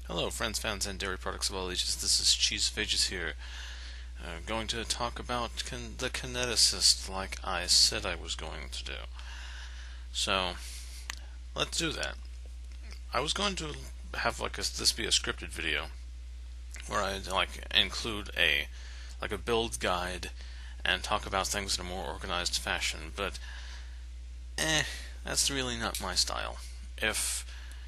Hello, friends, fans, and dairy products of all ages. This is Cheesephages here, going to talk about the Kineticist like I said I was going to do. So, let's do that. I was going to have this be a scripted video where I include a build guide and talk about things in a more organized fashion, but that's really not my style. If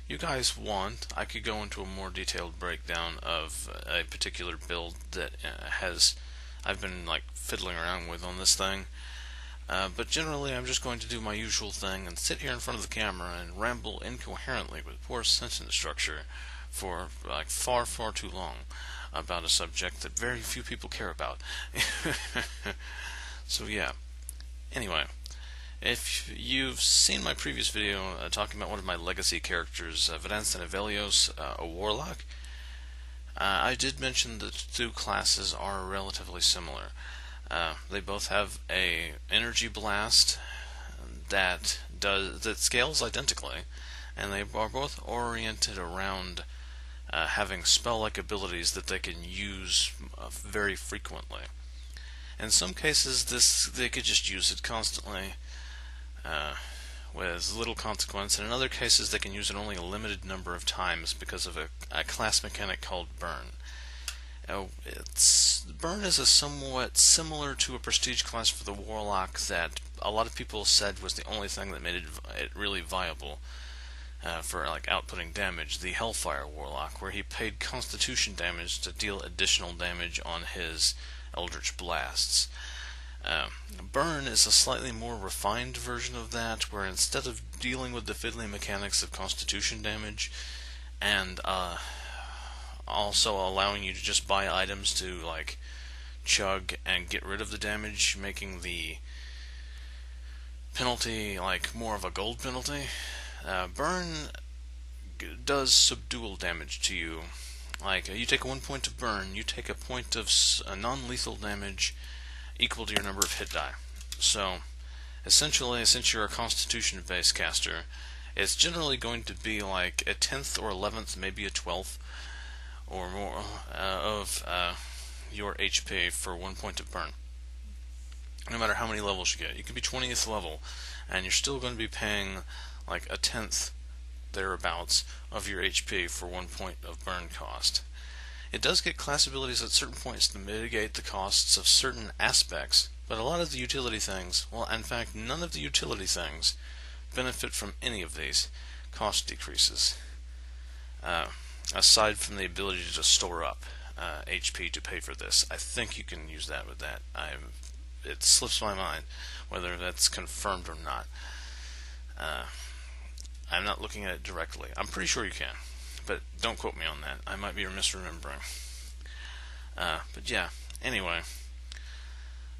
you guys want, I could go into a more detailed breakdown of a particular build that I've been fiddling around with on this thing. But generally, I'm just going to do my usual thing and sit here in front of the camera and ramble incoherently with poor sentence structure for far, far too long about a subject that very few people care about. So yeah. Anyway, if you've seen my previous video talking about one of my legacy characters, Vidance and Avelios, a warlock, I did mention that the two classes are relatively similar. They both have a energy blast that scales identically, and they are both oriented around having spell-like abilities that they can use very frequently. In some cases, they could just use it constantly with little consequence, and in other cases they can use it only a limited number of times because of a class mechanic called Burn. Burn is a somewhat similar to a prestige class for the Warlock that a lot of people said was the only thing that made it really viable for outputting damage, the Hellfire Warlock, where he paid Constitution damage to deal additional damage on his Eldritch Blasts. Burn is a slightly more refined version of that, where instead of dealing with the fiddly mechanics of Constitution damage and also allowing you to just buy items to chug and get rid of the damage, making the penalty more of a gold penalty, Burn does subdual damage to you. You take 1 point of burn, you take a point of non-lethal damage equal to your number of hit die. So, essentially, since you're a Constitution-based caster, it's generally going to be a 10th or 11th, maybe a 12th or more of your HP for 1 point of burn. No matter how many levels you get. You could be 20th level, and you're still going to be paying a 10th thereabouts of your HP for 1 point of burn cost. It does get class abilities at certain points to mitigate the costs of certain aspects, but a lot of the utility things, well, in fact, none of the utility things benefit from any of these cost decreases, aside from the ability to store up HP to pay for this. I think you can use that with that. It slips my mind whether that's confirmed or not. I'm not looking at it directly. I'm pretty sure you can, but don't quote me on that. I might be misremembering. But yeah, anyway.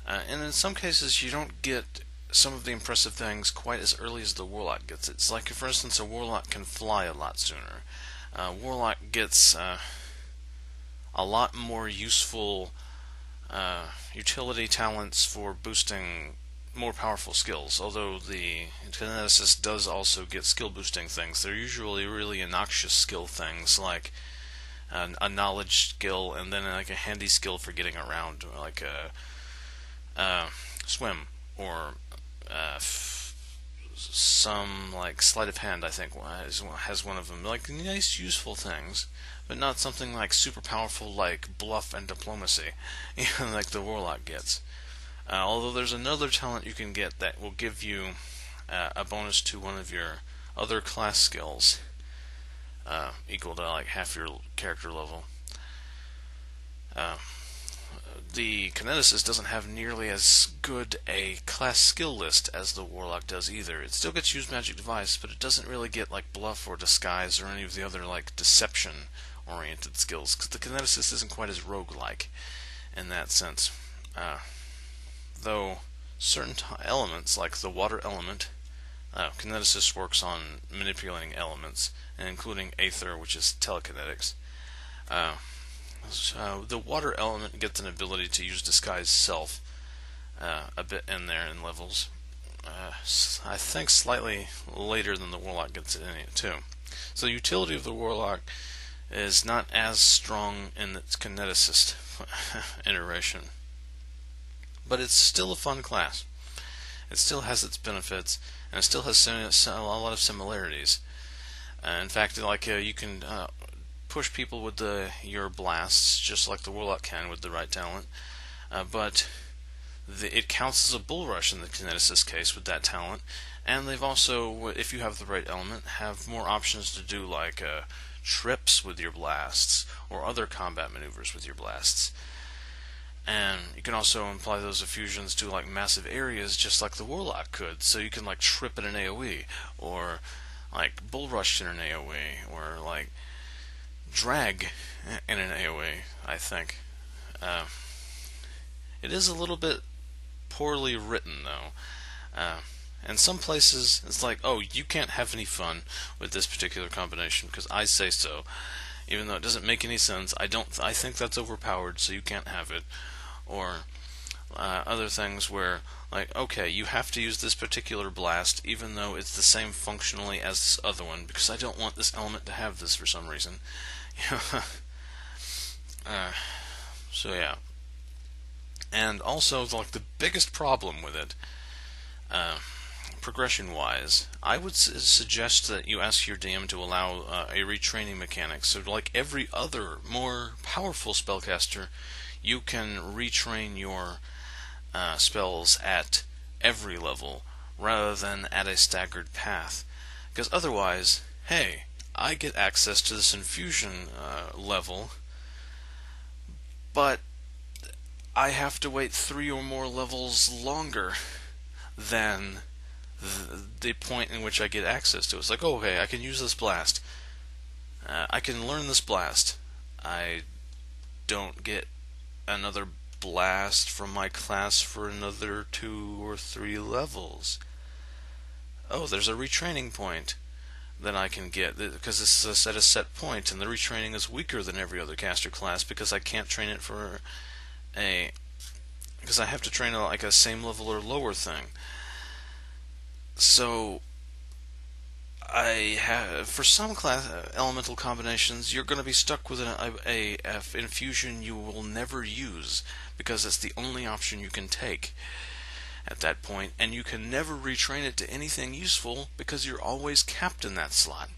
And in some cases, you don't get some of the impressive things quite as early as the Warlock gets it. It's like, for instance, a Warlock can fly a lot sooner. Warlock gets a lot more useful utility talents for boosting more powerful skills, although the Kineticist does also get skill boosting things. They're usually really innoxious skill things, like a knowledge skill and then a handy skill for getting around, like a swim, or some sleight of hand, I think has one of them. Nice useful things, but not something super powerful like bluff and diplomacy like the Warlock gets. Although there's another talent you can get that will give you a bonus to one of your other class skills, equal to half your character level. The Kineticist doesn't have nearly as good a class skill list as the Warlock does either. It still gets used magic device, but it doesn't really get bluff or disguise or any of the other deception oriented skills, because the Kineticist isn't quite as roguelike in that sense. Though certain elements, like the water element, Kineticist works on manipulating elements, and including Aether, which is telekinetics. So the water element gets an ability to use disguise self a bit in there in levels. I think slightly later than the Warlock gets it in it too. So the utility of the Warlock is not as strong in its Kineticist iteration. But it's still a fun class. It still has its benefits, and it still has a lot of similarities. In fact, you can push people with your blasts, just like the Warlock can with the right talent. But it counts as a bull rush in the Kineticist case with that talent, and they've also, if you have the right element, have more options to do trips with your blasts or other combat maneuvers with your blasts. And you can also apply those effusions to massive areas, just like the Warlock could. So you can trip in an AoE, or bull rush in an AoE, or drag in an AoE. I think it is a little bit poorly written, though. In some places, it's oh, you can't have any fun with this particular combination because I say so, even though it doesn't make any sense. I think that's overpowered, so you can't have it. Or other things where, okay, you have to use this particular blast, even though it's the same functionally as this other one, because I don't want this element to have this for some reason. So yeah. And also, the biggest problem with it, progression-wise, I would suggest that you ask your DM to allow a retraining mechanic. So, like every other more powerful spellcaster, you can retrain your spells at every level rather than at a staggered path. Because otherwise, hey, I get access to this infusion level, but I have to wait 3 or more levels longer than the point in which I get access to it. It's oh, okay, I can use this blast. I can learn this blast. I don't get another blast from my class for another 2 or 3 levels. Oh, there's a retraining point that I can get, because it's at a set point, and the retraining is weaker than every other caster class because I can't train it for because I have to train a same level or lower thing. So for some class elemental combinations, you're going to be stuck with a infusion you will never use because it's the only option you can take at that point, and you can never retrain it to anything useful because you're always capped in that slot.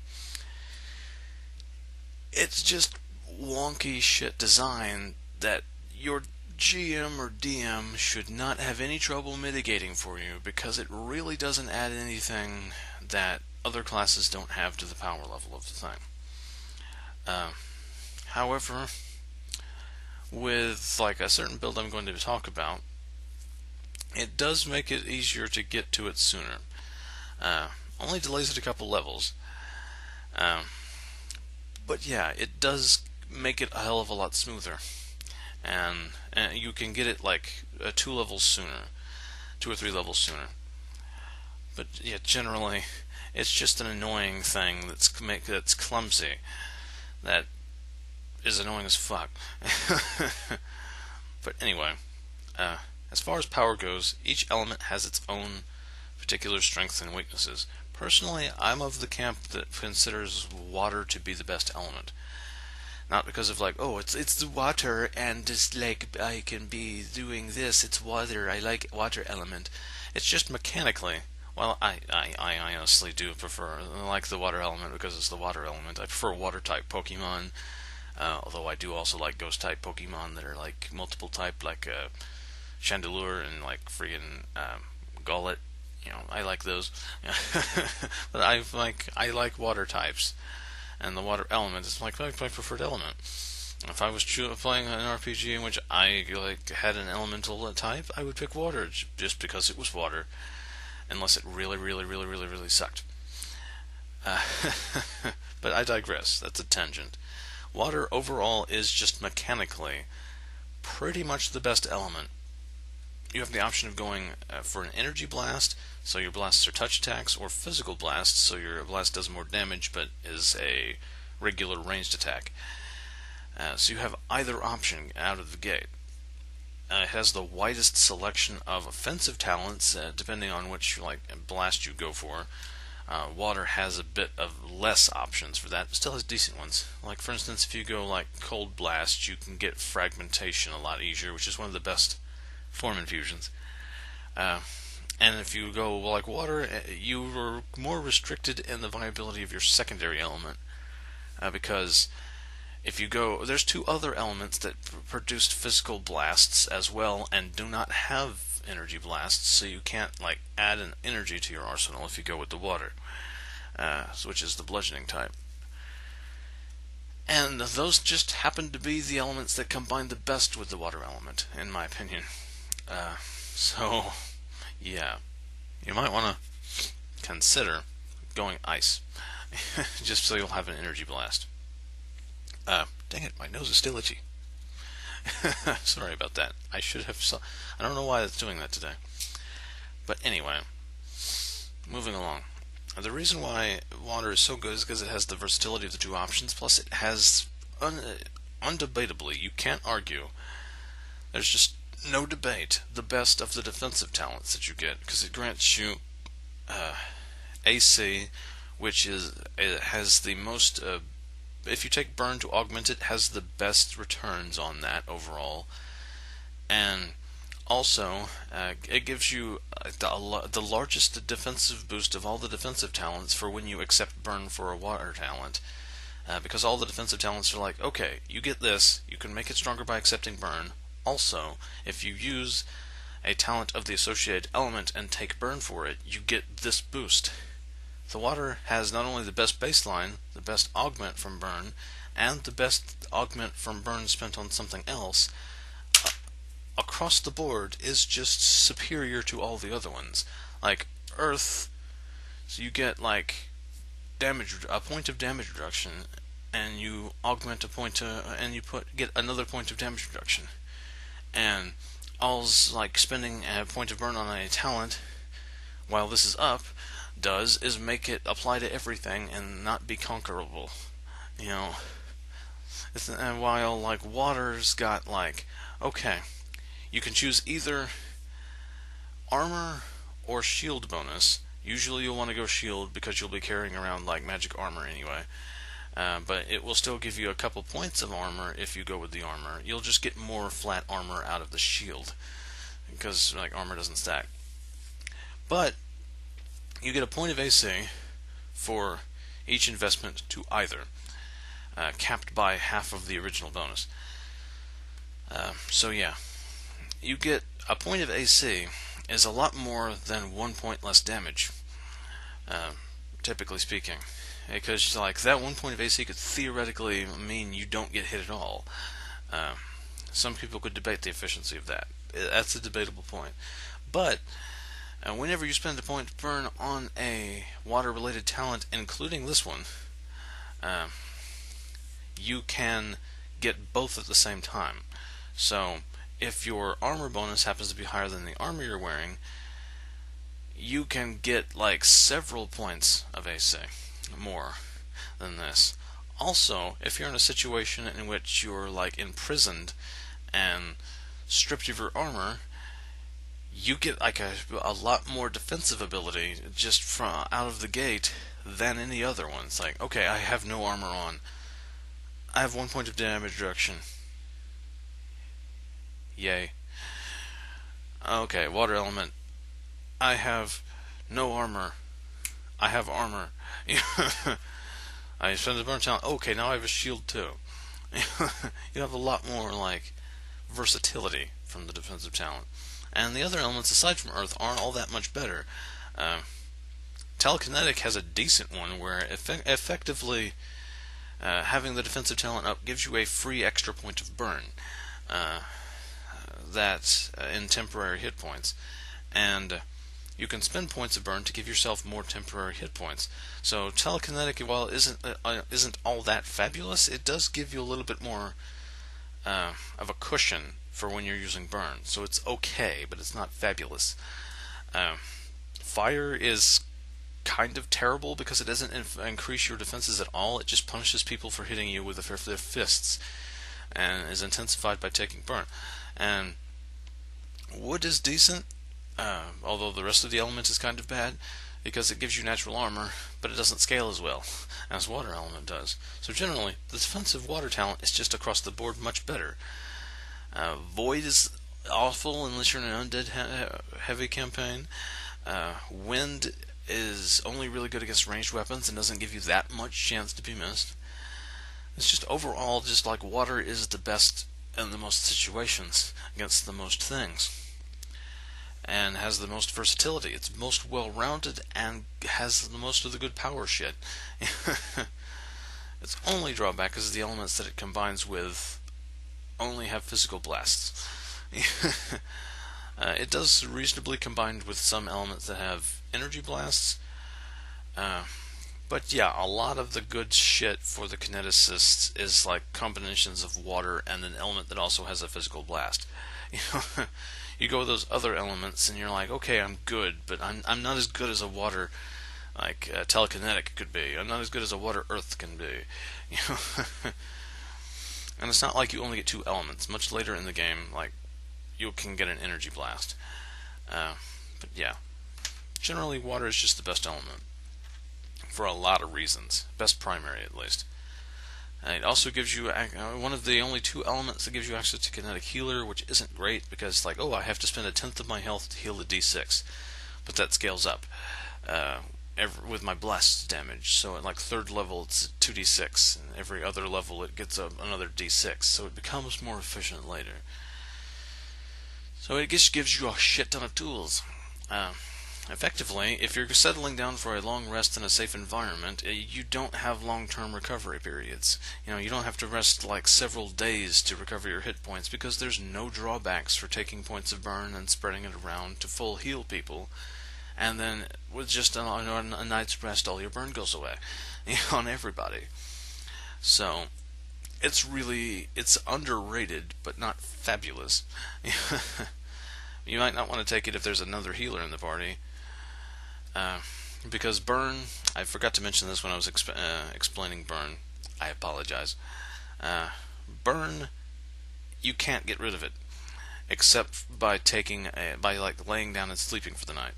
It's just wonky shit design that your GM or DM should not have any trouble mitigating for you, because it really doesn't add anything that other classes don't have to the power level of the thing. However, with a certain build I'm going to talk about, it does make it easier to get to it sooner. Only delays it a couple levels. But yeah, it does make it a hell of a lot smoother. And you can get it 2 levels sooner, 2 or 3 levels sooner. But yeah, generally, it's just an annoying thing that's clumsy, that is annoying as fuck. But anyway, as far as power goes, each element has its own particular strengths and weaknesses. Personally, I'm of the camp that considers water to be the best element. Not because of oh, it's the water, and just I can be doing this, it's water, I like water element. It's just mechanically. Well, I honestly do prefer, the water element because it's the water element. I prefer water type Pokemon, although I do also like ghost type Pokemon that are multiple type, Chandelure and friggin' Gullet. I like those. But I like water types. And the water element is my preferred element. If I was playing an RPG in which I had an elemental type, I would pick water just because it was water, unless it really, really, really, really, really sucked. But I digress. That's a tangent. Water overall is just mechanically pretty much the best element. You have the option of going for an energy blast, so your blasts are touch attacks, or physical blasts, so your blast does more damage but is a regular ranged attack. So you have either option out of the gate. It has the widest selection of offensive talents, depending on which blast you go for. Water has a bit of less options for that, but still has decent ones. Like, for instance, if you go like Cold Blast, you can get fragmentation a lot easier, which is one of the best form infusions. Uh, and if you go like Water, you are more restricted in the viability of your secondary element, because if you go, there's two other elements that produced physical blasts as well, and do not have energy blasts, so you can't like add an energy to your arsenal if you go with the Water, which is the bludgeoning type. And those just happen to be the elements that combine the best with the Water element, in my opinion. So, yeah, you might want to consider going Ice, just so you'll have an energy blast. Dang it, my nose is still itchy. Sorry about that. I should have. I don't know why it's doing that today. But anyway, moving along. The reason why Water is so good is because it has the versatility of the two options, plus it has, undebatably, you can't argue, there's just no debate, the best of the defensive talents that you get, because it grants you AC, which has the most, if you take Burn to augment it, has the best returns on that overall, and also, it gives you the largest defensive boost of all the defensive talents for when you accept Burn for a Water talent. Because all the defensive talents are like, okay, you get this, you can make it stronger by accepting Burn. Also, if you use a talent of the associated element and take Burn for it, you get this boost. The Water has not only the best baseline, the best augment from Burn, and the best augment from Burn spent on something else. Across the board is just superior to all the other ones. Like Earth, so you get like a point of damage reduction, and you augment a point and you get another point of damage reduction. And all's like spending a point of Burn on a talent while this is up does is make it apply to everything and not be conquerable. You know, and while like Water's got like, okay, you can choose either armor or shield bonus. Usually you'll want to go shield because you'll be carrying around like magic armor anyway. But it will still give you a couple points of armor if you go with the armor. You'll just get more flat armor out of the shield because like armor doesn't stack. But you get a point of AC for each investment to either, capped by half of the original bonus. So yeah. You get a point of AC is a lot more than 1 point less damage, typically speaking, because like that 1 point of AC could theoretically mean you don't get hit at all. Some people could debate the efficiency of that. That's a debatable point. But whenever you spend a point of Burn on a Water-related talent, including this one, you can get both at the same time. So if your armor bonus happens to be higher than the armor you're wearing, you can get like several points of AC more than this. Also, if you're in a situation in which you're like imprisoned and stripped of your armor, you get like a lot more defensive ability just from out of the gate than any other one. It's like, okay, I have no armor on, I have 1 point of damage reduction. Yay. Okay, Water element. I have no armor. I have armor. I spend a Burn talent. Okay, now I have a shield too. You have a lot more like versatility from the defensive talent. And the other elements aside from Earth aren't all that much better. Telekinetic has a decent one where effectively having the defensive talent up gives you a free extra point of Burn. That in temporary hit points, and you can spend points of Burn to give yourself more temporary hit points. So Telekinetic, while isn't all that fabulous, it does give you a little bit more of a cushion for when you're using Burn. So it's okay, but it's not fabulous. Fire is kind of terrible because it doesn't increase your defenses at all. It just punishes people for hitting you with their fists, and is intensified by taking Burn. And Wood is decent, although the rest of the element is kind of bad. because it gives you natural armor, but it doesn't scale as well as water element does. So generally, the defensive water talent is just across the board much better. Void is awful unless you're in an undead heavy campaign. Wind is only really good against ranged weapons and doesn't give you that much chance to be missed. It's just overall, just like water is the best in the most situations against the most things, and has the most versatility. It's most well-rounded and has the most of the good power shit. Its only drawback is the elements that it combines with only have physical blasts. It does reasonably combine with some elements that have energy blasts. But yeah, a lot of the good shit for the Kineticist is like combinations of water and an element that also has a physical blast. You go with those other elements and you're like, okay, I'm good, but I'm not as good as a water, like Telekinetic could be. I'm not as good as a water earth can be. And it's not like you only get 2 elements. Much later in the game, like, you can get an energy blast. But yeah, generally water is just the best element for a lot of reasons. Best primary, at least. It also gives you one of the only 2 elements that gives you access to Kinetic Healer, which isn't great because, like, oh, I have to spend a tenth of my health to heal a d6, but that scales up with my blast damage. So at like 3rd level, it's 2d6, and every other level it gets another d6. So it becomes more efficient later. So it just gives you a shit ton of tools. Effectively, if you're settling down for a long rest in a safe environment, you don't have long-term recovery periods. You don't have to rest like several days to recover your hit points because there's no drawbacks for taking points of burn and spreading it around to full heal people. And then with just a night's rest, all your burn goes away on everybody. So it's underrated, but not fabulous. You might not want to take it if there's another healer in the party. Because burn, I forgot to mention this when I was explaining burn. I apologize. Burn, you can't get rid of it, except by laying down and sleeping for the night.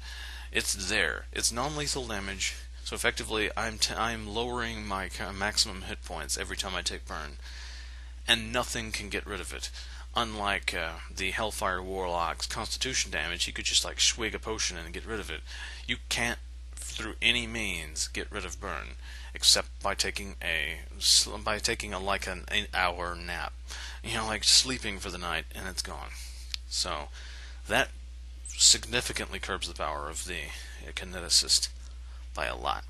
It's there. It's non-lethal damage, so effectively I'm lowering my maximum hit points every time I take burn, and nothing can get rid of it. Unlike the Hellfire Warlock's Constitution damage, he could just like swig a potion and get rid of it. You can't, through any means, get rid of burn, except by taking like an 8-hour nap. Like sleeping for the night, and it's gone. So that significantly curbs the power of the Kineticist by a lot.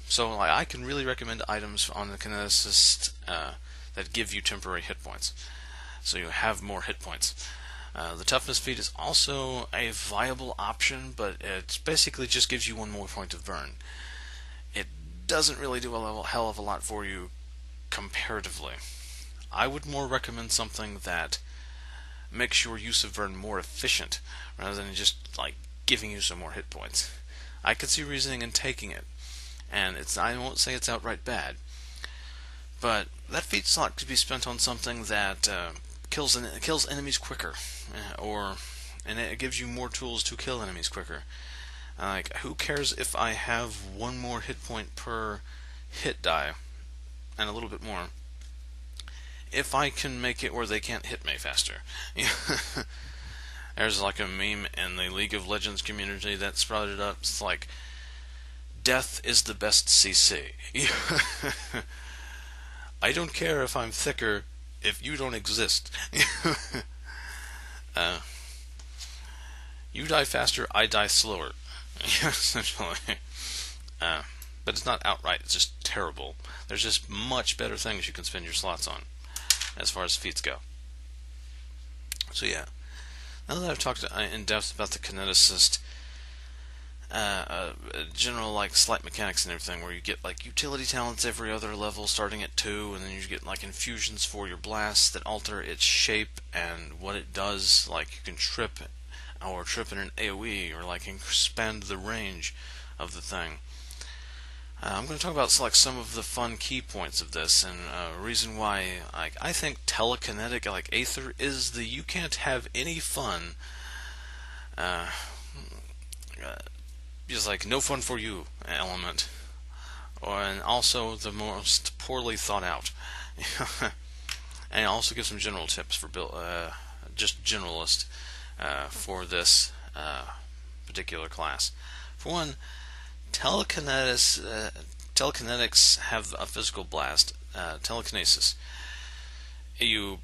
So I can really recommend items on the Kineticist that give you temporary hit points, so you have more hit points. The toughness feat is also a viable option, but it basically just gives you 1 more point of burn. It doesn't really do a hell of a lot for you comparatively. I would more recommend something that makes your use of burn more efficient, rather than just like giving you some more hit points. I could see reasoning in taking it, and I won't say it's outright bad, but that feat slot could be spent on something that kills enemies quicker, and it gives you more tools to kill enemies quicker. Like, who cares if I have 1 more hit point per hit die, and a little bit more, if I can make it where they can't hit me faster. There's like a meme in the League of Legends community that sprouted up. It's like, death is the best CC. I don't care if I'm thicker if you don't exist. You die faster, I die slower. Essentially. But it's not outright, it's just terrible. There's just much better things you can spend your slots on, as far as feats go. So yeah, now that I've talked in depth about the Kineticist, general like slight mechanics and everything, where you get like utility talents every other level starting at 2, and then you get like infusions for your blasts that alter its shape and what it does. Like you can trip in an AoE, or like expand the range of the thing. I'm going to talk about like some of the fun key points of this, and reason why I think Telekinetic, like Aether, is the you can't have any fun just like no fun for you element, and also the most poorly thought out. And also give some general tips for just generalist for this particular class. For one, telekinetics have a physical blast, telekinesis. You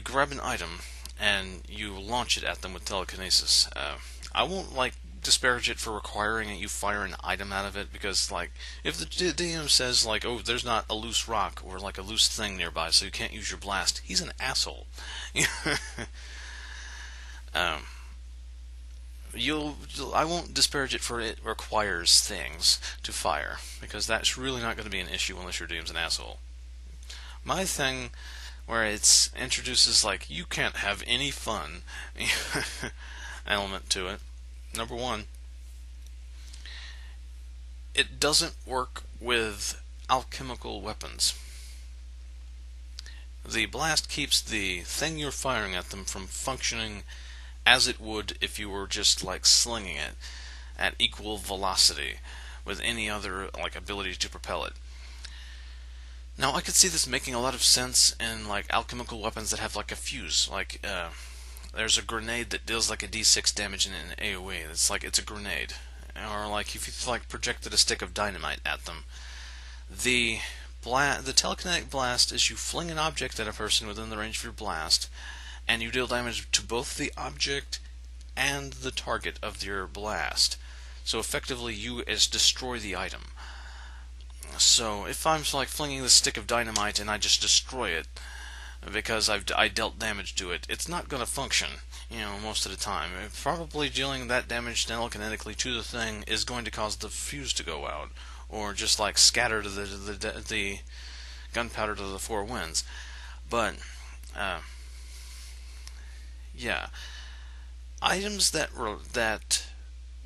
grab an item and you launch it at them with telekinesis. I won't disparage it for requiring that you fire an item out of it, because if the DM says oh, there's not a loose rock or a loose thing nearby so you can't use your blast, he's an asshole. I won't disparage it for it requires things to fire, because that's really not going to be an issue unless your DM's an asshole. My thing where it introduces you can't have any fun element to it. Number one, it doesn't work with alchemical weapons. The blast keeps the thing you're firing at them from functioning as it would if you were just slinging it at equal velocity with any other ability to propel it. Now, I could see this making a lot of sense in alchemical weapons that have a fuse. There's a grenade that deals a d6 damage in an AoE. It's a grenade. Or if you projected a stick of dynamite at them. The telekinetic blast is you fling an object at a person within the range of your blast, and you deal damage to both the object and the target of your blast. So effectively, you destroy the item. So if I'm flinging this stick of dynamite and I just destroy it because I dealt damage to it, it's not going to function, most of the time. Probably dealing that damage telekinetically to the thing is going to cause the fuse to go out, or just scatter the gunpowder to the four winds. But yeah, items that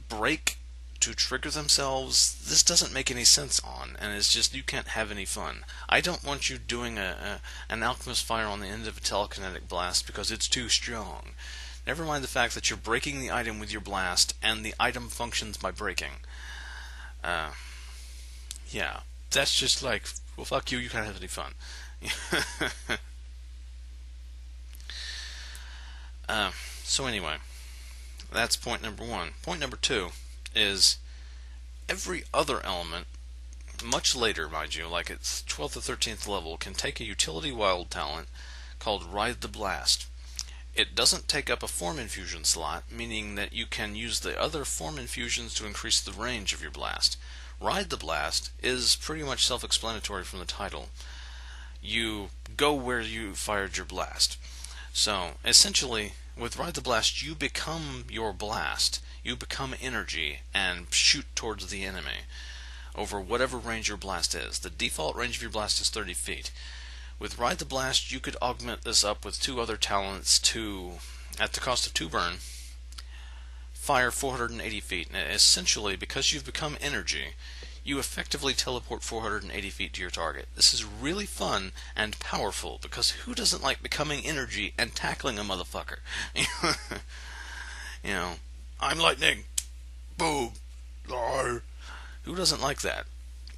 break to trigger themselves, this doesn't make any sense on, and it's just you can't have any fun. I don't want you doing an alchemist fire on the end of a telekinetic blast because it's too strong. Never mind the fact that you're breaking the item with your blast, and the item functions by breaking. Yeah, that's just well, fuck you, you can't have any fun. So anyway, that's point number one. Point number two is every other element, much later, mind you, its 12th or 13th level, can take a utility wild talent called Ride the Blast. It doesn't take up a form infusion slot, meaning that you can use the other form infusions to increase the range of your blast. Ride the Blast is pretty much self-explanatory from the title. You go where you fired your blast. So, essentially, with Ride the Blast, you become your blast. You become energy and shoot towards the enemy over whatever range your blast is. The default range of your blast is 30 feet. With Ride the Blast, you could augment this up with two other talents to, at the cost of 2 burn, fire 480 feet. And essentially, because you've become energy, you effectively teleport 480 feet to your target. This is really fun and powerful, because who doesn't like becoming energy and tackling a motherfucker? I'm lightning. Boom. Arr. Who doesn't like that?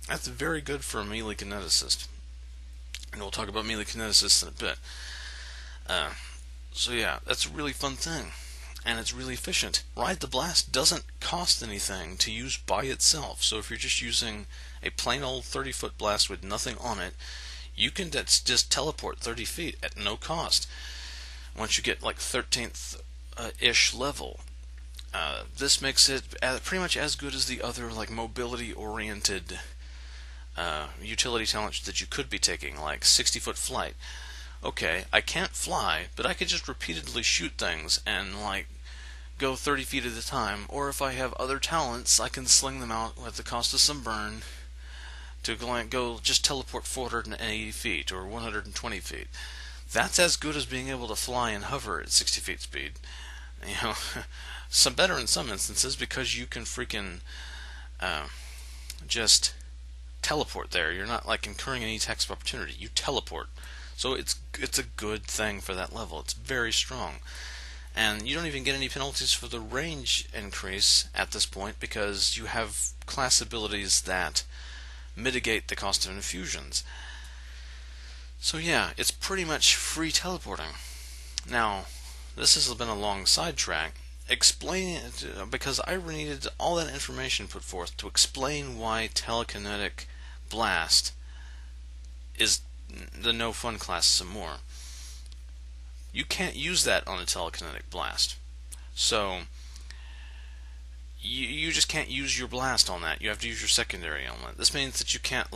That's very good for a melee kineticist. And we'll talk about melee kineticists in a bit. So yeah, that's a really fun thing. And it's really efficient. Ride the Blast doesn't cost anything to use by itself. So if you're just using a plain old 30-foot blast with nothing on it, you can just teleport 30 feet at no cost. Once you get 13th-ish level. This makes it pretty much as good as the other mobility-oriented utility talents that you could be taking, 60-foot flight. Okay, I can't fly, but I could just repeatedly shoot things and go 30 feet at a time. Or if I have other talents, I can sling them out at the cost of some burn to go just teleport 480 feet or 120 feet. That's as good as being able to fly and hover at 60 feet speed. Some better in some instances, because you can freaking just teleport there. You're not incurring any tax of opportunity. You teleport. So it's a good thing for that level. It's very strong. And you don't even get any penalties for the range increase at this point because you have class abilities that mitigate the cost of infusions. So yeah, it's pretty much free teleporting. Now, this has been a long sidetrack. Because I needed all that information put forth to explain why Telekinetic Blast is the no fun class some more. You can't use that on a Telekinetic Blast. So, you just can't use your blast on that. You have to use your secondary element. This means that you can't,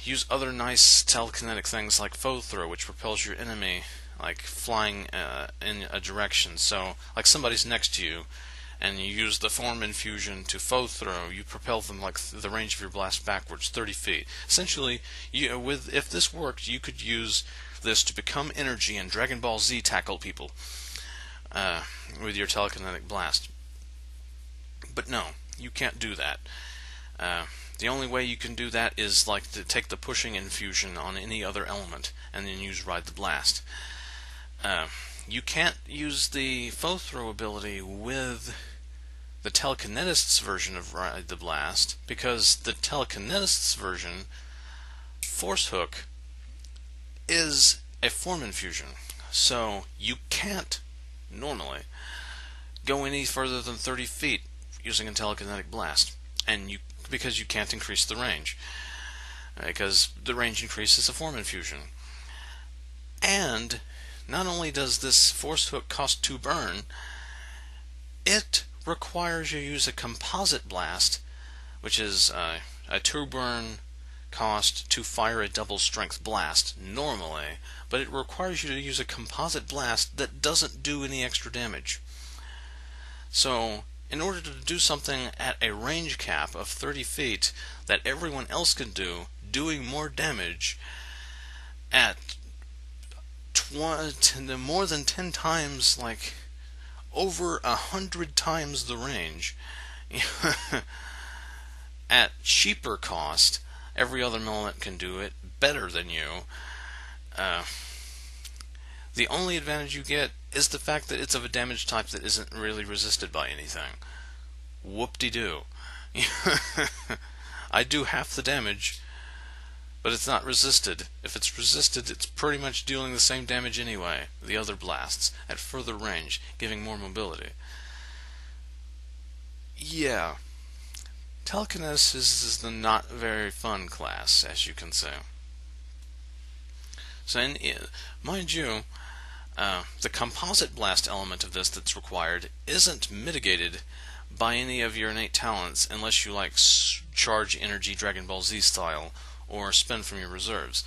use other nice telekinetic things like foe throw, which propels your enemy, like, flying in a direction. So, like somebody's next to you, and you use the form infusion to foe throw, you propel them like the range of your blast backwards 30 feet. Essentially, if this worked, you could use this to become energy and Dragon Ball Z tackle people with your telekinetic blast. But no, you can't do that. The only way you can do that is like to take the pushing infusion on any other element and then use Ride the Blast. You can't use the foe throw ability with the Telekineticist's version of Ride the Blast because the Telekineticist's version, Force Hook, is a form infusion. So you can't normally go any further than 30 feet using a Telekinetic Blast, and because you can't increase the range, because the range increase is a form infusion. And not only does this Force Hook cost 2 burn, it requires you use a Composite Blast, which is a 2 burn cost to fire a double strength blast normally, but it requires you to use a Composite Blast that doesn't do any extra damage. So, in order to do something at a range cap of 30 feet that everyone else can do, doing more damage at more than 10 times, like over 100 times the range, at cheaper cost, every other element can do it better than you. The only advantage you get is the fact that it's of a damage type that isn't really resisted by anything. Whoop-de-doo. I do half the damage, but it's not resisted. If it's resisted, it's pretty much dealing the same damage anyway, the other blasts, at further range, giving more mobility. Yeah. Telekinesis is the not very fun class, as you can say. So, mind you, the Composite Blast element of this that's required isn't mitigated by any of your innate talents unless you charge energy Dragon Ball Z style or spend from your reserves.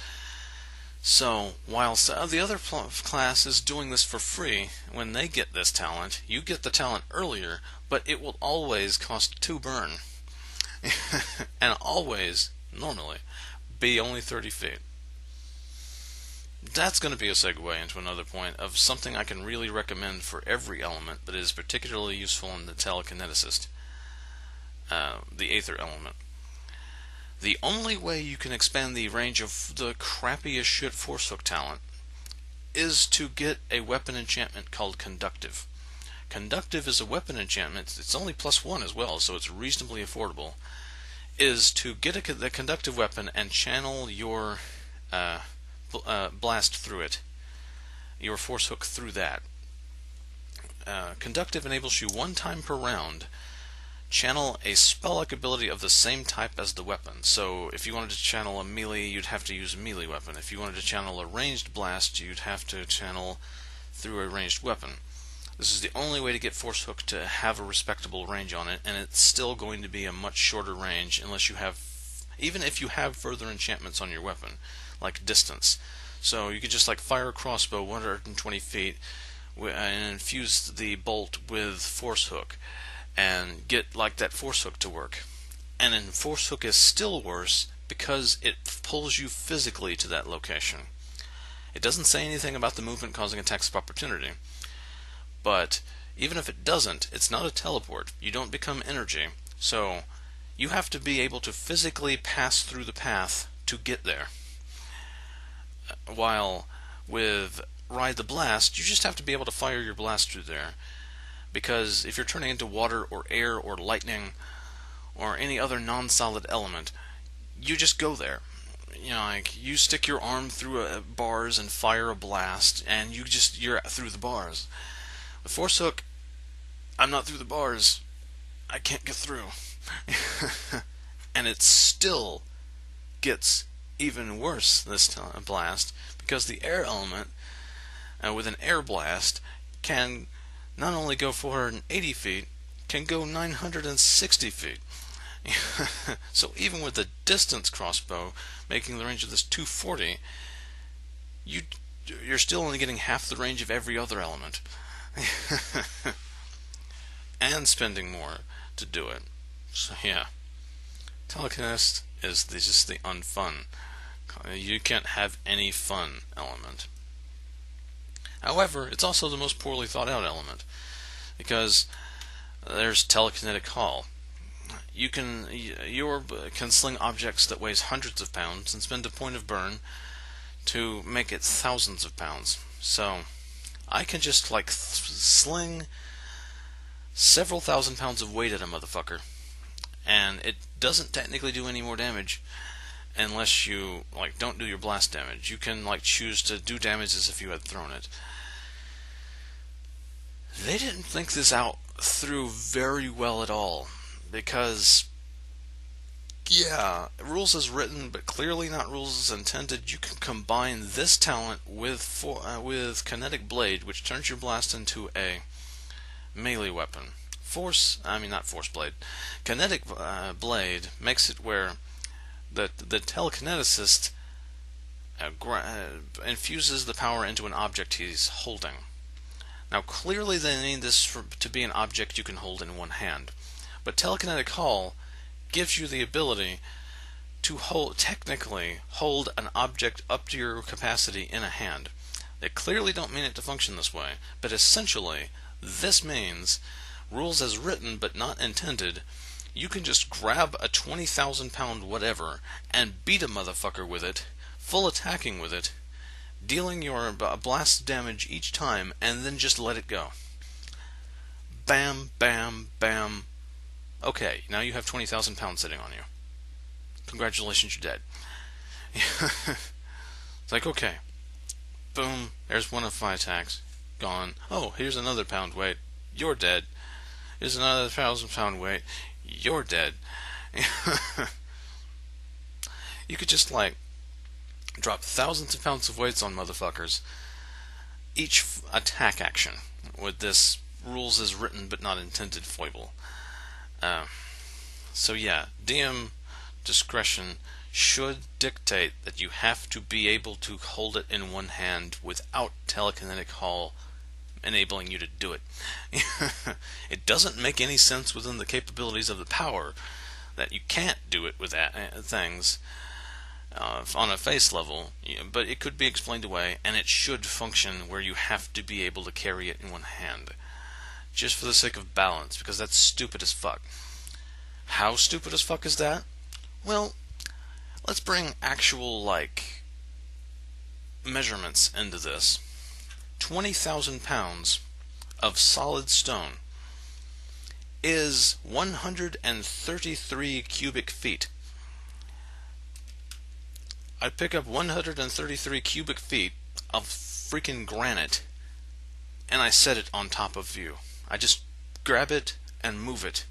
So, while the other class is doing this for free, when they get this talent, you get the talent earlier, but it will always cost 2 burn. And always, normally, be only 30 feet. That's going to be a segue into another point of something I can really recommend for every element that is particularly useful in the Telekineticist, the Aether element. The only way you can expand the range of the crappiest shit Force Hook talent is to get a weapon enchantment called Conductive. Conductive is a weapon enchantment, it's only +1 as well, so it's reasonably affordable, is to get the Conductive weapon and channel your blast through it, your Force Hook through that. Conductive enables you 1 time per round channel a spell-like ability of the same type as the weapon. So if you wanted to channel a melee, you'd have to use a melee weapon. If you wanted to channel a ranged blast, you'd have to channel through a ranged weapon. This is the only way to get Force Hook to have a respectable range on it, and it's still going to be a much shorter range unless you have, even if you have further enchantments on your weapon, like distance. So you could just fire a crossbow 120 feet and infuse the bolt with Force Hook and get that Force Hook to work. And then Force Hook is still worse because it pulls you physically to that location. It doesn't say anything about the movement causing attacks of opportunity, but even if it doesn't, it's not a teleport. You don't become energy, so you have to be able to physically pass through the path to get there. While with ride the blast, you just have to be able to fire your blast through there. Because if you're turning into water or air or lightning or any other non-solid element, you just go there. You know, like, you stick your arm through bars and fire a blast, and you're through the bars. With Force Hook, I'm not through the bars. I can't get through. And it still gets even worse this time, blast, because the air element, with an air blast, can not only go 480 feet, can go 960 feet. So even with the distance crossbow making the range of this 240, you're still only getting half the range of every other element. And spending more to do it. So yeah, Telekineticist is just the unfun. You can't have any fun element. However, it's also the most poorly thought out element, because there's Telekinetic Haul. You can sling objects that weighs hundreds of pounds and spend a point of burn to make it thousands of pounds. So I can just sling several thousand pounds of weight at a motherfucker, and it doesn't technically do any more damage unless you don't do your blast damage. You can choose to do damage as if you had thrown it. They didn't think this out through very well at all, because yeah, rules as written, but clearly not rules as intended. You can combine this talent with Kinetic Blade, which turns your blast into a melee weapon. Not Force Blade. Kinetic Blade makes it where the Telekineticist infuses the power into an object he's holding. Now, clearly they need this to be an object you can hold in one hand, but Telekinetic Haul gives you the ability to technically hold an object up to your capacity in a hand. They clearly don't mean it to function this way, but essentially this means, rules as written but not intended, you can just grab a 20,000 pound whatever and beat a motherfucker with it, full attacking with it, dealing your blast damage each time, and then just let it go. Bam, bam, bam. Okay, now you have 20,000 pounds sitting on you. Congratulations, you're dead. It's like, okay. Boom, there's one of my attacks. Gone. Oh, here's another pound weight. You're dead. Here's another 1,000 pound weight. You're dead. You could just drop thousands of pounds of weights on motherfuckers each attack action with this rules as written but not intended foible. So yeah, DM discretion should dictate that you have to be able to hold it in one hand without Telekinetic Haul enabling you to do it. It doesn't make any sense within the capabilities of the power that you can't do it with things on a face level, but it could be explained away, and it should function where you have to be able to carry it in one hand, just for the sake of balance, because that's stupid as fuck. How stupid as fuck is that? Well, let's bring actual measurements into this. 20,000 pounds of solid stone is 133 cubic feet. I pick up 133 cubic feet of freaking granite, and I set it on top of you. I just grab it and move it.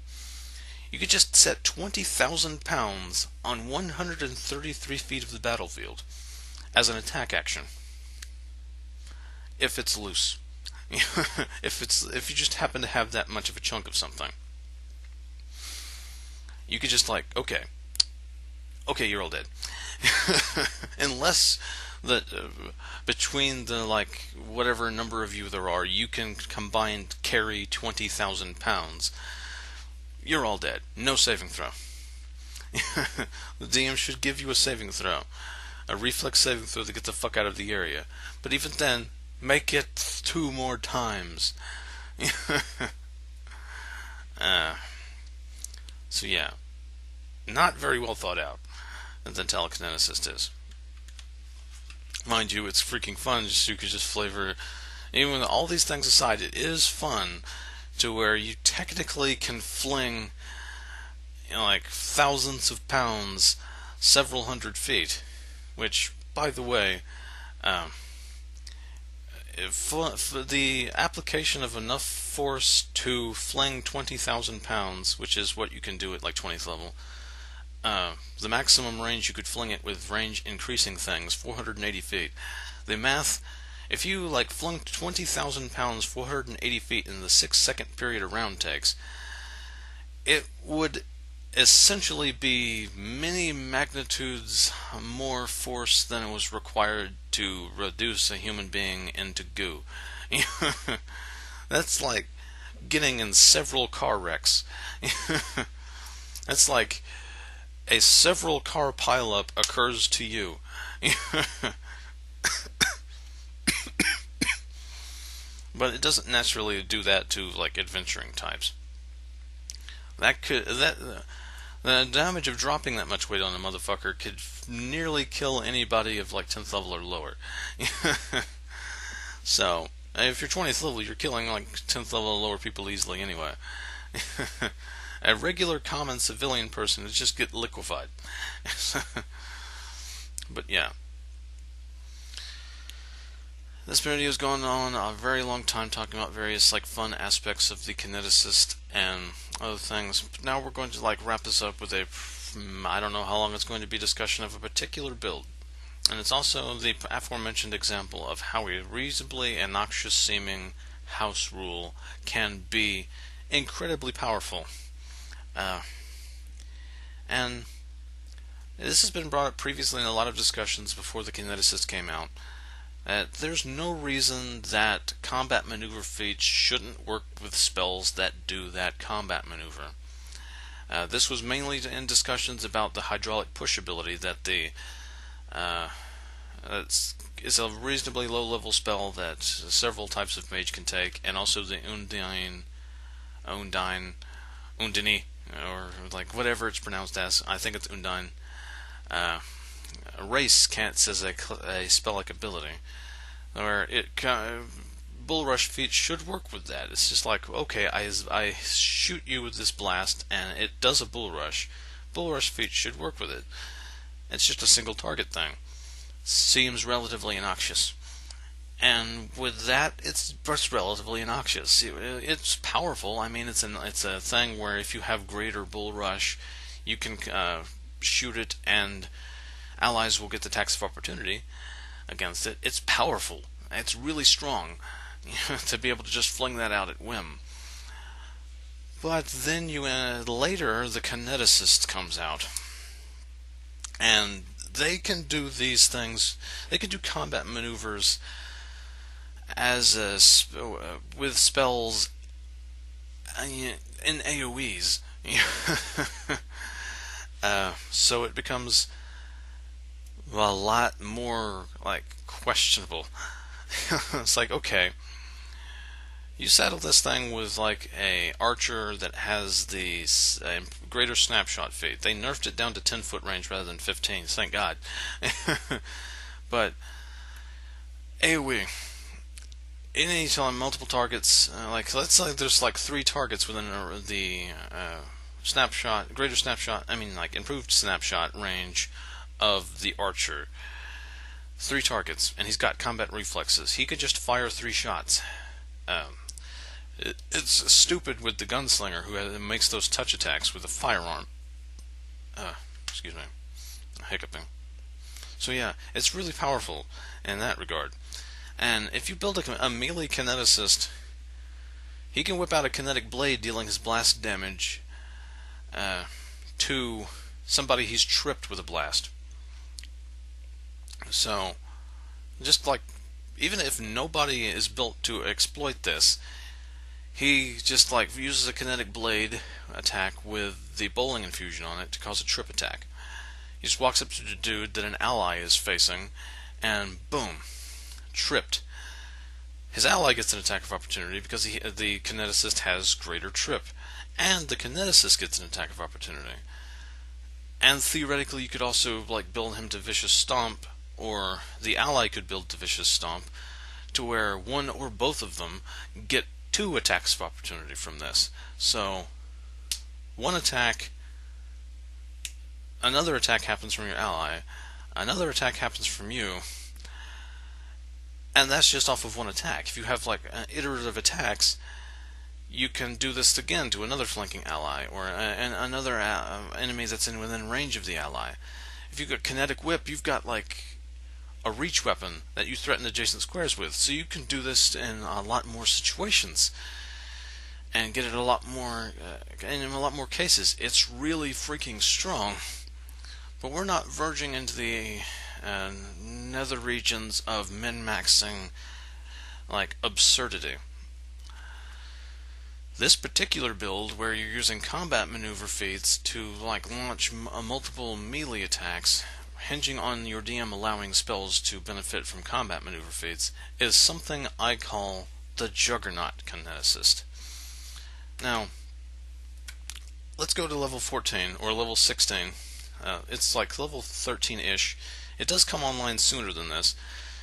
You could just set 20,000 pounds on 133 feet of the battlefield as an attack action. If it's loose. If you just happen to have that much of a chunk of something. You could just okay, you're all dead. Unless between the whatever number of you there are, you can combined carry 20,000 pounds. You're all dead. No saving throw. The DM should give you a saving throw, a reflex saving throw to get the fuck out of the area. But even then, make it 2 more times. So yeah, not very well thought out. The Telekineticist is. Mind you, it's freaking fun. You could just flavor. Even all these things aside, it is fun to where you technically can fling, like thousands of pounds, several hundred feet. Which, by the way, um, for the application of enough force to fling 20,000 pounds, which is what you can do at like 20th level, the maximum range you could fling it with range increasing things, 480 feet. The math, if you like flung 20,000 pounds 480 feet in the 6-second period a round takes, it would essentially be many magnitudes more force than was required to reduce a human being into goo. That's like getting in several car wrecks. That's like a several car pileup occurs to you. But it doesn't naturally do that to like adventuring types. The damage of dropping that much weight on a motherfucker could nearly kill anybody of like 10th level or lower. So, if you're 20th level, you're killing like 10th level or lower people easily anyway. A regular common civilian person would just get liquefied. But yeah. This video has gone on a very long time talking about various like fun aspects of the Kineticist and other things. But now we're going to like wrap this up with a, I don't know how long it's going to be, discussion of a particular build. And it's also the aforementioned example of how a reasonably obnoxious seeming house rule can be incredibly powerful. And this has been brought up previously in a lot of discussions before the Kineticist came out. There's no reason that combat maneuver feats shouldn't work with spells that do that combat maneuver. This was mainly in discussions about the hydraulic push ability that is a reasonably low level spell that several types of mage can take, and also the Undine, or like whatever it's pronounced as. I think it's Undine. Race counts as a spell-like ability, where Bull Rush feat should work with that. It's just like, okay, I shoot you with this blast, and it does a Bull Rush. Bull Rush feat should work with it. It's just a single target thing. Seems relatively innoxious. And with that, it's just relatively innoxious. It's powerful. I mean, it's a thing where if you have greater Bull Rush, you can shoot it, and allies will get the tax of opportunity against it. It's powerful. It's really strong to be able to just fling that out at whim. But then later the Kineticist comes out, and they can do these things. They can do combat maneuvers as with spells in AoEs. So it becomes a lot more like questionable. It's like, okay, you saddle this thing with like a archer that has the greater snapshot feat. They nerfed it down to 10-foot range rather than 15. Thank God. But AoE, anytime multiple targets, like let's say there's like 3 targets within the greater snapshot. I mean, like improved snapshot range of the archer. 3 targets, and he's got combat reflexes. He could just fire 3 shots. It's stupid with the gunslinger who makes those touch attacks with a firearm. Excuse me, hiccuping. So yeah, it's really powerful in that regard. And if you build a melee kineticist, he can whip out a kinetic blade, dealing his blast damage to somebody he's tripped with a blast. So, just like, even if nobody is built to exploit this, he just like uses a kinetic blade attack with the bowling infusion on it to cause a trip attack. He just walks up to the dude that an ally is facing, and boom, tripped. His ally gets an attack of opportunity because the kineticist has greater trip, and the kineticist gets an attack of opportunity. And theoretically, you could also like build him to vicious stomp or the ally could build the Vicious Stomp to where one or both of them get 2 attacks of opportunity from this. So, one attack, another attack happens from your ally, another attack happens from you, and that's just off of one attack. If you have like iterative attacks, you can do this again to another flanking ally, or another enemy that's within range of the ally. If you've got Kinetic Whip, you've got like a reach weapon that you threaten adjacent squares with, so you can do this in a lot more situations and get it a lot more in a lot more cases. It's really freaking strong, but we're not verging into the nether regions of min-maxing like absurdity. This particular build, where you're using combat maneuver feats to like launch multiple melee attacks, hinging on your DM allowing spells to benefit from combat maneuver feats, is something I call the Juggernaut Kineticist. Now, let's go to level 14 or level 16. It's like level 13-ish. It does come online sooner than this.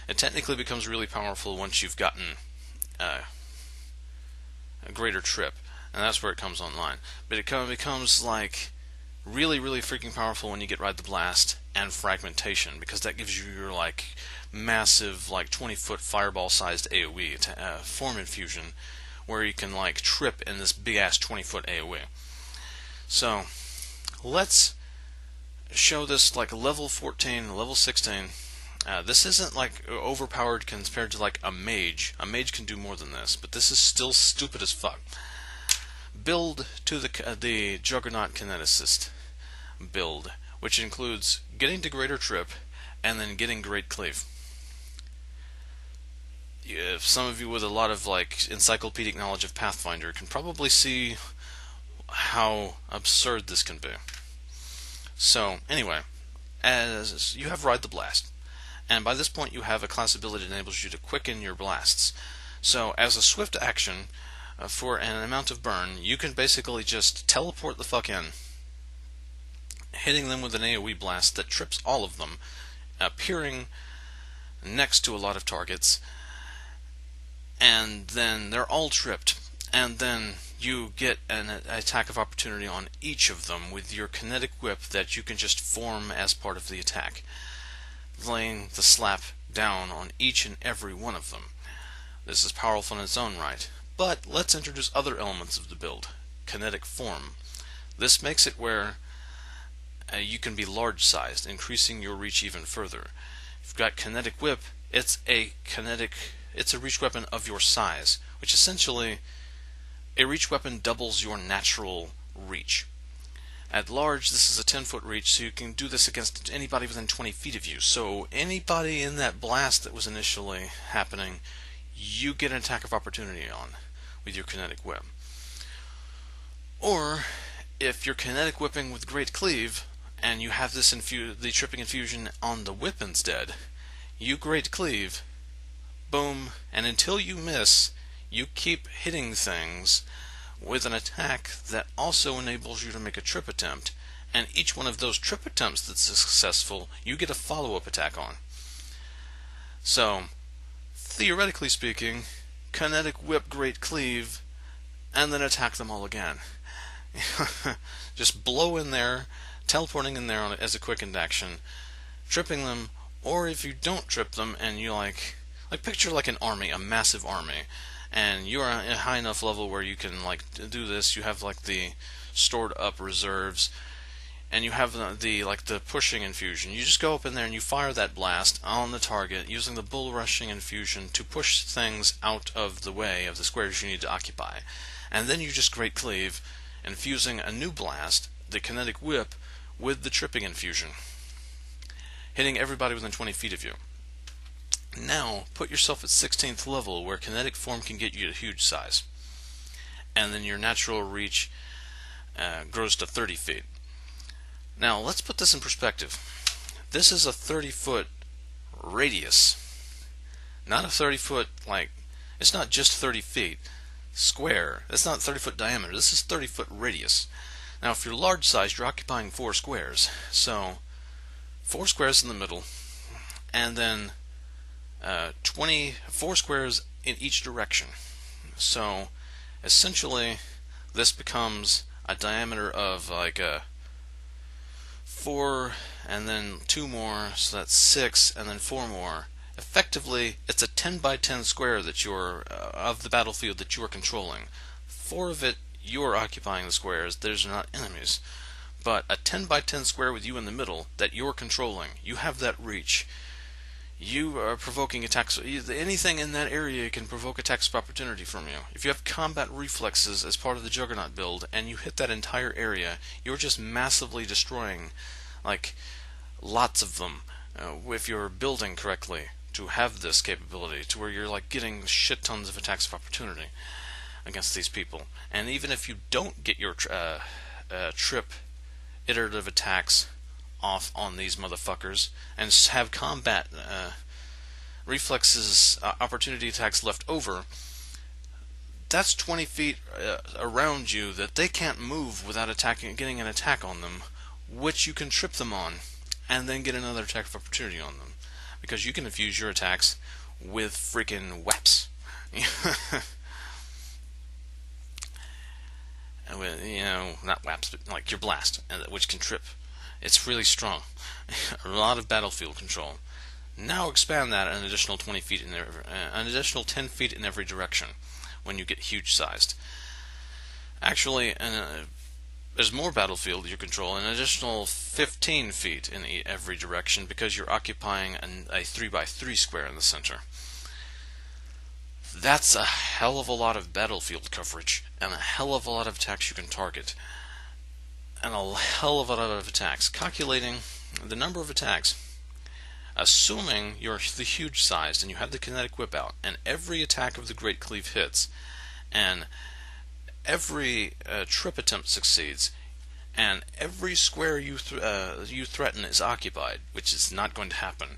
It technically becomes really powerful once you've gotten a greater trip, and that's where it comes online. But it kind of becomes like really, really freaking powerful when you get Ride the Blast and Fragmentation, because that gives you your like massive, like 20-foot fireball-sized AoE form infusion, where you can like trip in this big-ass 20-foot AoE. So let's show this like level 14, level 16. This isn't like overpowered compared to like a mage. A mage can do more than this, but this is still stupid as fuck. Build to the Juggernaut Kineticist build, which includes getting to Greater Trip and then getting Great Cleave. If some of you with a lot of like encyclopedic knowledge of Pathfinder can probably see how absurd this can be. So anyway, as you have Ride the Blast, and by this point you have a class ability that enables you to quicken your blasts. So as a swift action, for an amount of burn, you can basically just teleport the fuck in, hitting them with an AoE blast that trips all of them, appearing next to a lot of targets, and then they're all tripped, and then you get an attack of opportunity on each of them with your Kinetic Whip that you can just form as part of the attack, laying the slap down on each and every one of them. This is powerful in its own right, but let's introduce other elements of the build. Kinetic Form. This makes it where you can be large-sized, increasing your reach even further. If you've got Kinetic Whip, it's a reach weapon of your size, which essentially, a reach weapon doubles your natural reach. At large, this is a 10-foot reach, so you can do this against anybody within 20 feet of you. So anybody in that blast that was initially happening, you get an attack of opportunity on with your Kinetic Whip. Or, if you're Kinetic Whipping with Great Cleave, and you have this the tripping infusion on the whip instead, you Great Cleave, boom, and until you miss, you keep hitting things with an attack that also enables you to make a trip attempt, and each one of those trip attempts that's successful, you get a follow-up attack on. So, theoretically speaking, Kinetic Whip, Great Cleave, and then attack them all again. Just blow in there, teleporting in there as a quickened action, tripping them, or if you don't trip them and you like picture like an army, a massive army, and you are at a high enough level where you can like do this. You have like the stored up reserves, and you have the pushing infusion. You just go up in there and you fire that blast on the target using the bull rushing infusion to push things out of the way of the squares you need to occupy, and then you just Great Cleave, infusing a new blast, the Kinetic Whip, with the tripping infusion, hitting everybody within 20 feet of you. Now, put yourself at 16th level, where Kinetic Form can get you to huge size. And then your natural reach grows to 30 feet. Now, let's put this in perspective. This is a 30-foot radius. Not a 30-foot, it's not just 30 feet square. It's not 30-foot diameter. This is 30-foot radius. Now, if you're large-sized, you're occupying 4 squares. So, 4 squares in the middle, and then 24 squares in each direction. So essentially, this becomes a diameter of like 4, and then 2 more, so that's 6, and then 4 more. Effectively, it's a 10 by 10 square that you're of the battlefield that you are controlling. 4 of it, you are occupying the squares. Those are not enemies. But a 10 by 10 square with you in the middle that you're controlling, you have that reach. You are provoking attacks. Anything in that area can provoke attacks of opportunity from you. If you have combat reflexes as part of the Juggernaut build, and you hit that entire area, you're just massively destroying, like, lots of them. If you're building correctly to have this capability, to where you're like getting shit tons of attacks of opportunity against these people. And even if you don't get your trip iterative attacks off on these motherfuckers and have combat reflexes opportunity attacks left over, that's 20 feet around you that they can't move without getting an attack on them, which you can trip them on and then get another attack of opportunity on them, because you can infuse your attacks with freaking whaps. Not whaps, but like your blast, which can trip. It's really strong. A lot of battlefield control. Now expand that an additional 20 feet in there, an additional 10 feet in every direction when you get huge sized. Actually, there's more battlefield you control, an additional 15 feet in every direction, because you're occupying a 3 by 3 square in the center. That's a hell of a lot of battlefield coverage, and a hell of a lot of attacks you can target, and a hell of a lot of attacks. Calculating the number of attacks, assuming you're the huge sized and you have the kinetic whip out, and every attack of the Great Cleave hits, and every trip attempt succeeds, and every square you threaten is occupied, which is not going to happen.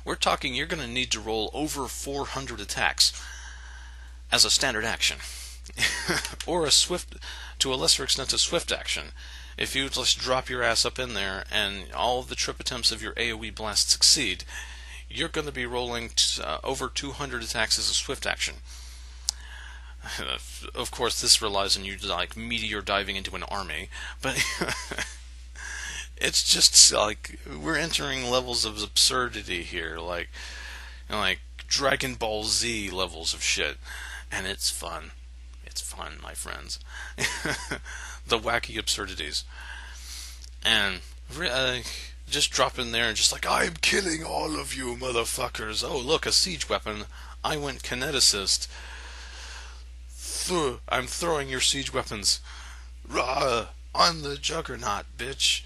We're talking you're going to need to roll over 400 attacks as a standard action, or a swift, to a lesser extent, a swift action. If you just drop your ass up in there and all of the trip attempts of your AoE blast succeed, you're going to be rolling over 200 attacks as a swift action. Of course, this relies on you like meteor diving into an army, but it's just like we're entering levels of absurdity here, like Dragon Ball Z levels of shit, and it's fun. It's fun, my friends. The wacky absurdities, and just drop in there and just like, I'm killing all of you motherfuckers. Oh, look, a siege weapon. I went Kineticist. I'm throwing your siege weapons. Rah, I'm the Juggernaut, bitch.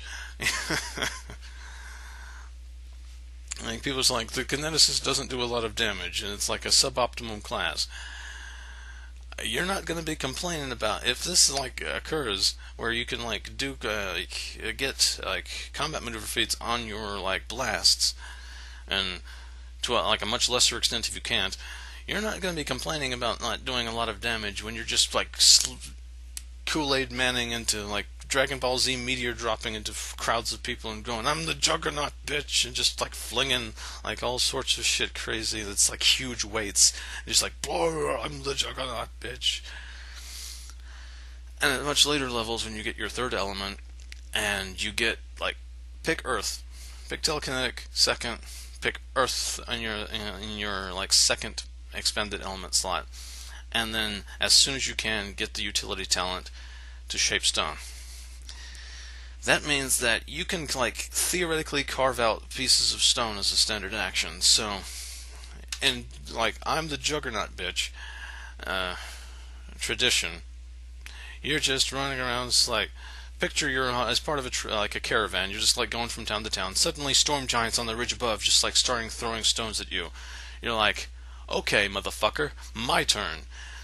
Like, people's like, the Kineticist doesn't do a lot of damage, and it's like a suboptimum class. You're not going to be complaining about if this like occurs where you can like do get like combat maneuver feats on your like blasts, and to like a much lesser extent if you can't. You're not going to be complaining about not doing a lot of damage when you're just like Kool-Aid manning into like Dragon Ball Z meteor dropping into crowds of people and going, I'm the Juggernaut, bitch, and just like flinging like all sorts of shit crazy that's like huge weights. And just like, I'm the Juggernaut, bitch. And at much later levels, when you get your third element, and you get like, pick Earth, pick Telekinetic second, pick Earth in your like second expended element slot, and then as soon as you can, get the utility talent to shape stone. That means that you can like theoretically carve out pieces of stone as a standard action. So, and like I'm the Juggernaut, bitch. Tradition. You're just running around, just like picture you're as part of like a caravan. You're just like going from town to town. Suddenly, storm giants on the ridge above just like starting throwing stones at you. You're like, okay, motherfucker, my turn.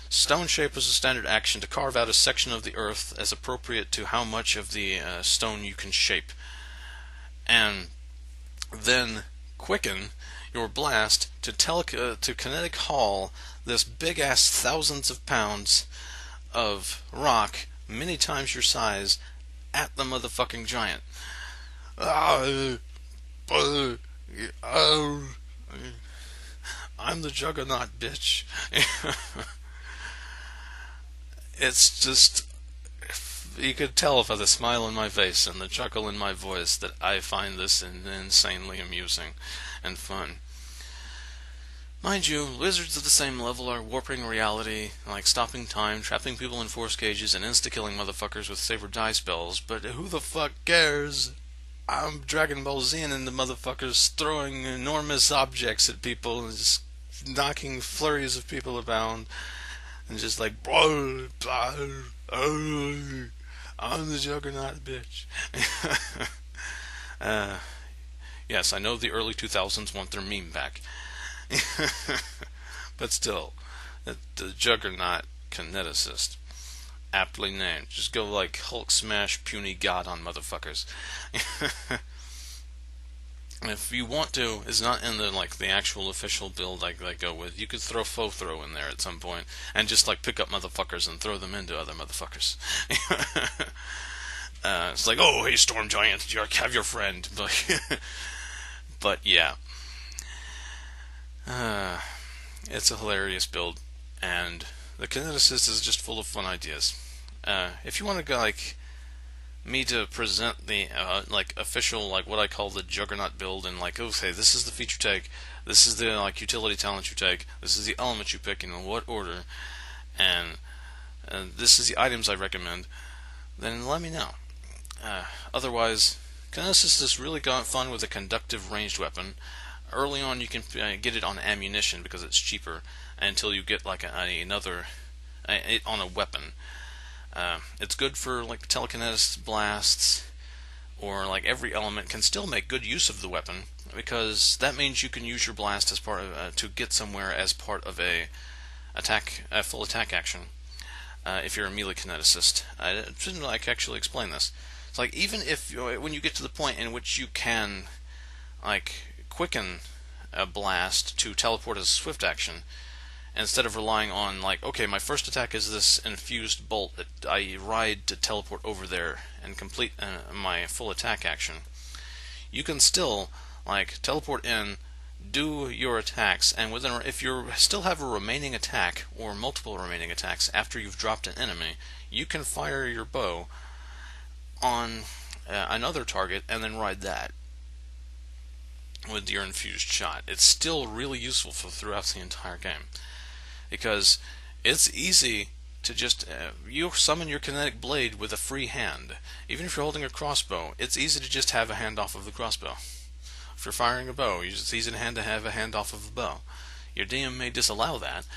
Stone shape is a standard action to carve out a section of the earth as appropriate to how much of the stone you can shape. And then quicken your blast to kinetic haul this big-ass thousands of pounds of rock, many times your size, at the motherfucking giant. I'm the Juggernaut, bitch. It's just, you could tell by the smile on my face and the chuckle in my voice that I find this insanely amusing and fun. Mind you, wizards at the same level are warping reality, like stopping time, trapping people in force cages, and insta-killing motherfuckers with saber die spells, but who the fuck cares? I'm Dragon Ball Z and the motherfuckers throwing enormous objects at people and just knocking flurries of people about and just like, blah, blah, oh, I'm the Juggernaut, bitch. uh, yes, I know the early 2000s want their meme back. But still, the Juggernaut Kineticist. Aptly named. Just go like Hulk smash puny god on motherfuckers. If you want to, it's not in the actual official build I go with. You could throw foe throw in there at some point and just like pick up motherfuckers and throw them into other motherfuckers. It's like, oh hey Storm Giant, have your friend. But yeah. It's a hilarious build, and the Kineticist is just full of fun ideas. If you want to go like me to present the official what I call the Juggernaut build, and okay, this is the feature take, this is the utility talent you take, this is the element you pick and in what order, and this is the items I recommend, then let me know. Otherwise, Kineticist has really got fun with a conductive ranged weapon. Early on, you can get it on ammunition because it's cheaper, until you get another on a weapon. It's good for telekinetic blasts, or every element can still make good use of the weapon, because that means you can use your blast as part of to get somewhere as part of a full attack action. If you're a melee kineticist, I didn't actually explain this. It's even if when you get to the point in which you can quicken a blast to teleport as a swift action, instead of relying on okay, my first attack is this infused bolt that I ride to teleport over there and complete my full attack action, you can still teleport in, do your attacks, and if you still have a remaining attack or multiple remaining attacks after you've dropped an enemy, you can fire your bow on another target and then ride that with your infused shot. It's still really useful throughout the entire game, because it's easy to just you summon your kinetic blade with a free hand. Even if you're holding a crossbow, it's easy to just have a hand off of the crossbow. If you're firing a bow, it's easy to have a hand off of the bow. Your DM may disallow that,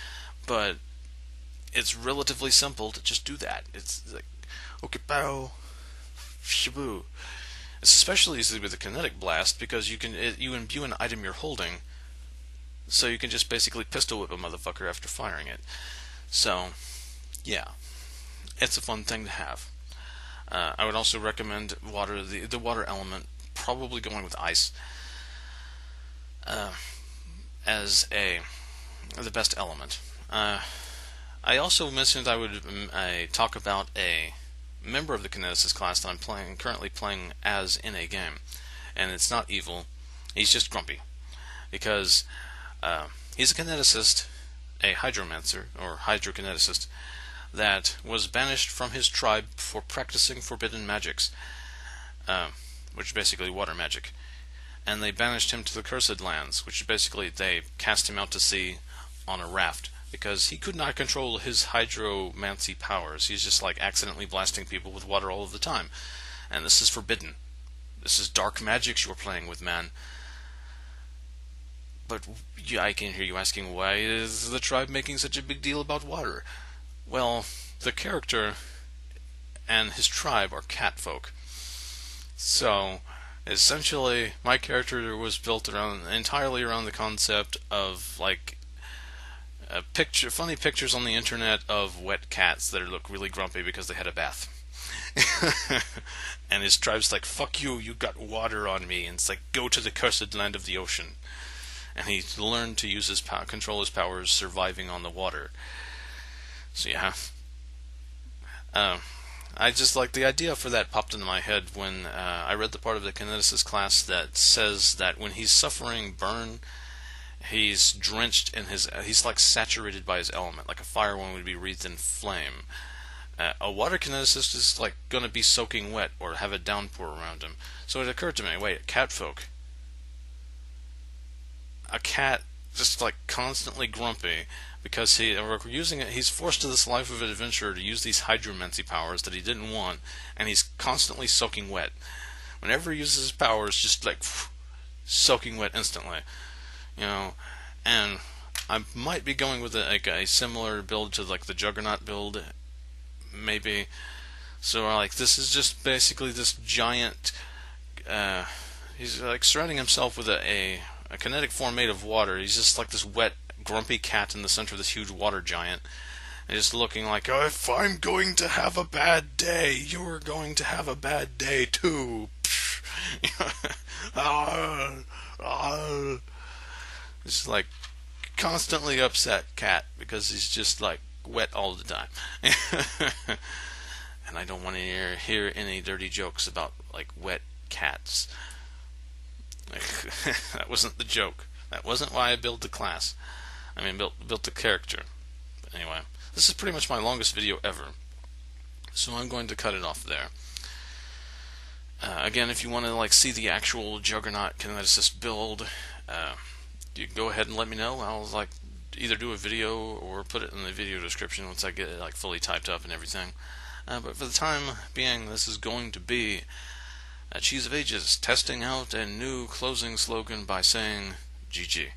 but it's relatively simple to just do that. It's like, okay, bow, shaboo. It's especially easy with the kinetic blast because you imbue an item you're holding, so you can just basically pistol whip a motherfucker after firing it. So, yeah, it's a fun thing to have. I would also recommend water, the water element, probably going with ice, as the best element. I also mentioned I would talk about a member of the Kineticist class that I'm currently playing as in a game, and it's not evil. He's just grumpy because he's a kineticist, a hydromancer or hydrokineticist that was banished from his tribe for practicing forbidden magics, which is basically water magic. And they banished him to the Cursed Lands, which is basically they cast him out to sea on a raft because he could not control his hydromancy powers. He's just accidentally blasting people with water all of the time. And this is forbidden. This is dark magics you're playing with, man. But I can hear you asking, why is the tribe making such a big deal about water? Well, the character and his tribe are cat folk. So, essentially, my character was built entirely around the concept of funny pictures on the internet of wet cats that look really grumpy because they had a bath. And his tribe's like, fuck you, you got water on me. And it's like, go to the cursed land of the ocean. And he learned to use control his powers surviving on the water. So yeah. I just the idea for that popped into my head when I read the part of the Kineticist class that says that when he's suffering burn, He's drenched in his. He's like saturated by his element, like a fire one would be wreathed in flame. A water kineticist is like going to be soaking wet or have a downpour around him. So it occurred to me, wait, catfolk. A cat just like constantly grumpy because we're using it. He's forced to this life of an adventurer to use these hydromancy powers that he didn't want, and he's constantly soaking wet. Whenever he uses his powers, just like soaking wet instantly, you know. And I might be going with a similar build to like the Juggernaut build, maybe. So like this is just basically this giant. He's like surrounding himself with a kinetic form made of water. He's just like this wet, grumpy cat in the center of this huge water giant. And just looking like, oh, if I'm going to have a bad day, you're going to have a bad day too. ah, ah. It's like constantly upset cat because he's just like wet all the time. And I don't want to hear any dirty jokes about like wet cats. That wasn't the joke. That wasn't why I built the class. I mean, built the character. But anyway, this is pretty much my longest video ever, so I'm going to cut it off there. Again, if you want to like see the actual Juggernaut Kineticist build, you can go ahead and let me know. I'll like either do a video or put it in the video description once I get it like fully typed up and everything. But for the time being, this is going to be Cheese of Ages testing out a new closing slogan by saying GG.